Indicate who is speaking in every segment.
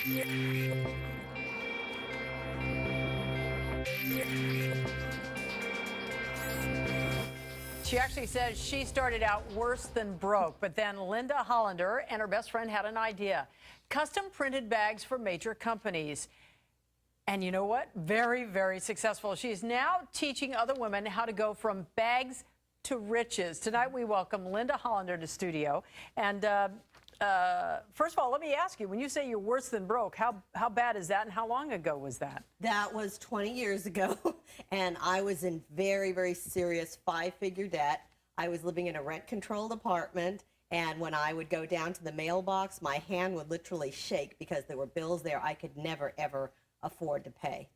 Speaker 1: She actually says she started out worse than broke, but then Linda Hollander and her best friend had an idea. Custom printed bags for major companies. And you know what? Very, very successful. She's now teaching other women how to go from bags to riches. Tonight we welcome Linda Hollander to studio. And first of all, let me ask you, when you say you're worse than broke, how bad is that and how long ago was that?
Speaker 2: That was 20 years ago, and I was in very, very serious five-figure debt. I was living in a rent-controlled apartment, and when I would go down to the mailbox, my hand would literally shake because there were bills there I could never, ever afford to pay.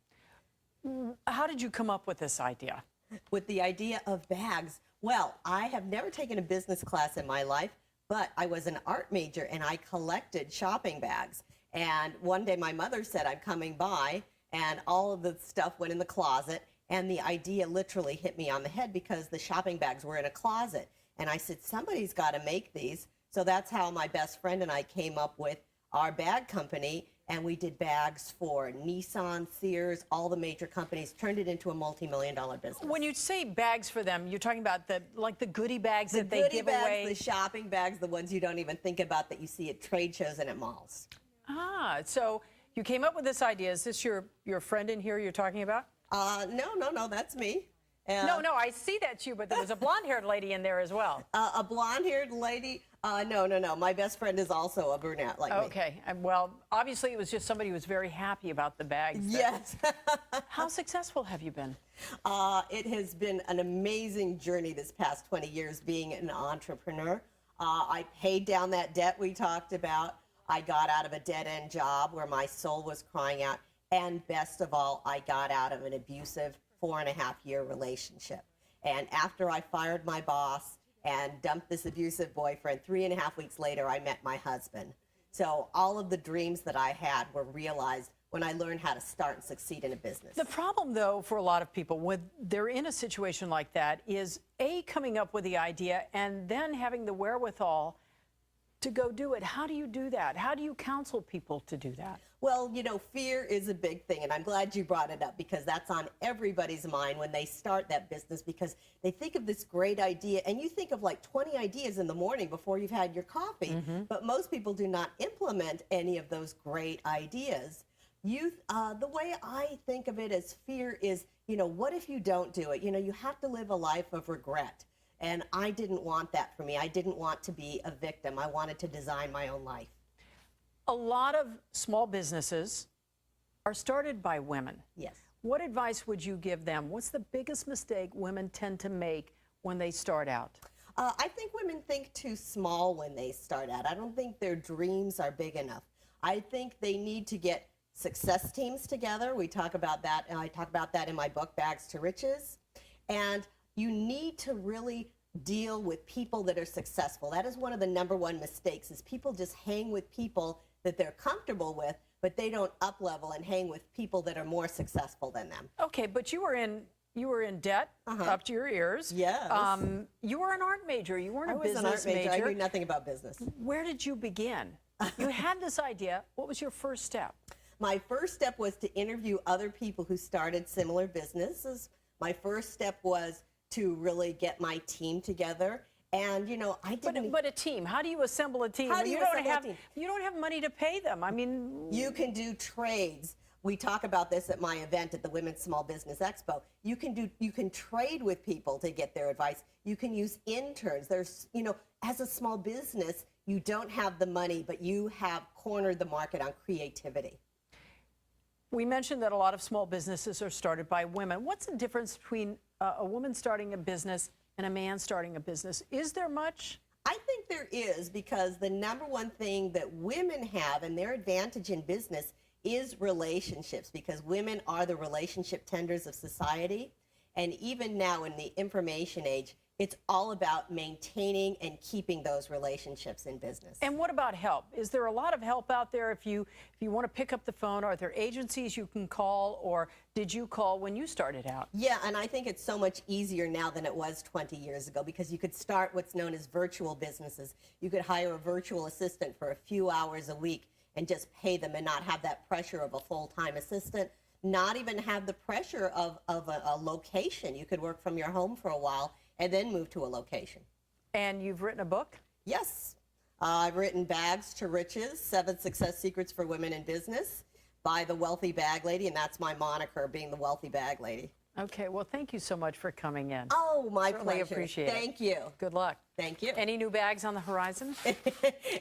Speaker 1: How did you come up with this idea?
Speaker 2: With the idea of bags, well, I have never taken a business class in my life, but I was an art major and I collected shopping bags. And one day my mother said, I'm coming by, and all of the stuff went in the closet, and the idea literally hit me on the head because the shopping bags were in a closet. And I said, somebody's got to make these. So that's how my best friend and I came up with our bag company, and we did bags for Nissan, Sears, all the major companies, turned it into a multi-million-dollar business.
Speaker 1: When you say bags for them, you're talking about the goodie bags that they give
Speaker 2: bags,
Speaker 1: away?
Speaker 2: The shopping bags, the ones you don't even think about that you see at trade shows and at malls.
Speaker 1: Ah, so you came up with this idea. Is this your friend in here you're talking about?
Speaker 2: No, that's me.
Speaker 1: No, I see that's you, but there was a blonde-haired lady in there as well.
Speaker 2: A blonde-haired lady? No. My best friend is also a brunette like me.
Speaker 1: Okay. Well, obviously it was just somebody who was very happy about the bags.
Speaker 2: Yes.
Speaker 1: How successful have you been?
Speaker 2: It has been an amazing journey this past 20 years being an entrepreneur. I paid down that debt we talked about. I got out of a dead-end job where my soul was crying out. And best of all, I got out of an abusive 4.5-year relationship. And after I fired my boss and dumped this abusive boyfriend, 3.5 weeks later, I met my husband. So all of the dreams that I had were realized when I learned how to start and succeed in a business.
Speaker 1: The problem, though, for a lot of people when they're in a situation like that is, A, coming up with the idea and then having the wherewithal to go do it. How do you do that? How do you counsel people to do that?
Speaker 2: Well, fear is a big thing, and I'm glad you brought it up because that's on everybody's mind when they start that business, because they think of this great idea, and you think of like 20 ideas in the morning before you've had your coffee, but most people do not implement any of those great ideas. The way I think of it as fear is, what if you don't do it? You have to live a life of regret. And I didn't want that for me. I didn't want to be a victim. I wanted to design my own life.
Speaker 1: A lot of small businesses are started by women.
Speaker 2: Yes.
Speaker 1: What advice would you give them? What's the biggest mistake women tend to make when they start out?
Speaker 2: I think women think too small when they start out. I don't think their dreams are big enough. I think they need to get success teams together. We talk about that, and I talk about that in my book, Bags to Riches. And you need to really deal with people that are successful. That is one of the #1 mistakes, is people just hang with people that they're comfortable with, but they don't up-level and hang with people that are more successful than them.
Speaker 1: Okay, but you were in debt up to your ears.
Speaker 2: Yes.
Speaker 1: You were an art major. You weren't a business
Speaker 2: major. I was an art major. I knew nothing about business.
Speaker 1: Where did you begin? You had this idea. What was your first step?
Speaker 2: My first step was to interview other people who started similar businesses. My first step was to really get my team together. And, I didn't...
Speaker 1: But a team, how do you assemble a team?
Speaker 2: How do you assemble a team?
Speaker 1: You don't have money to pay them. I mean...
Speaker 2: You can do trades. We talk about this at my event at the Women's Small Business Expo. You can trade with people to get their advice. You can use interns. There's, as a small business, you don't have the money, but you have cornered the market on creativity.
Speaker 1: We mentioned that a lot of small businesses are started by women. What's the difference between a woman starting a business and a man starting a business? Is there much?
Speaker 2: I think there is, because the #1 thing that women have and their advantage in business is relationships, because women are the relationship tenders of society. And even now in the information age, it's all about maintaining and keeping those relationships in business.
Speaker 1: And what about help? Is there a lot of help out there if you want to pick up the phone? Are there agencies you can call, or did you call when you started out?
Speaker 2: Yeah, and I think it's so much easier now than it was 20 years ago, because you could start what's known as virtual businesses. You could hire a virtual assistant for a few hours a week, and just pay them and not have that pressure of a full-time assistant, not even have the pressure of a location. You could work from your home for a while and then move to a location.
Speaker 1: And you've written a book?
Speaker 2: Yes. I've written Bags to Riches, 7 Success Secrets for Women in Business by the Wealthy Bag Lady, and that's my moniker, being the Wealthy Bag Lady.
Speaker 1: Okay, well, thank you so much for coming in.
Speaker 2: Oh, my
Speaker 1: Certainly
Speaker 2: pleasure.
Speaker 1: appreciate it.
Speaker 2: Thank you.
Speaker 1: Good luck.
Speaker 2: Thank you.
Speaker 1: Any new bags on the horizon?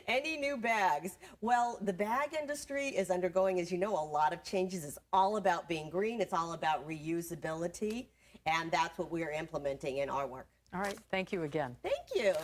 Speaker 2: Any new bags? Well, the bag industry is undergoing, as you know, a lot of changes. It's all about being green. It's all about reusability, and that's what we're implementing in our work.
Speaker 1: All right, thank you again.
Speaker 2: Thank you.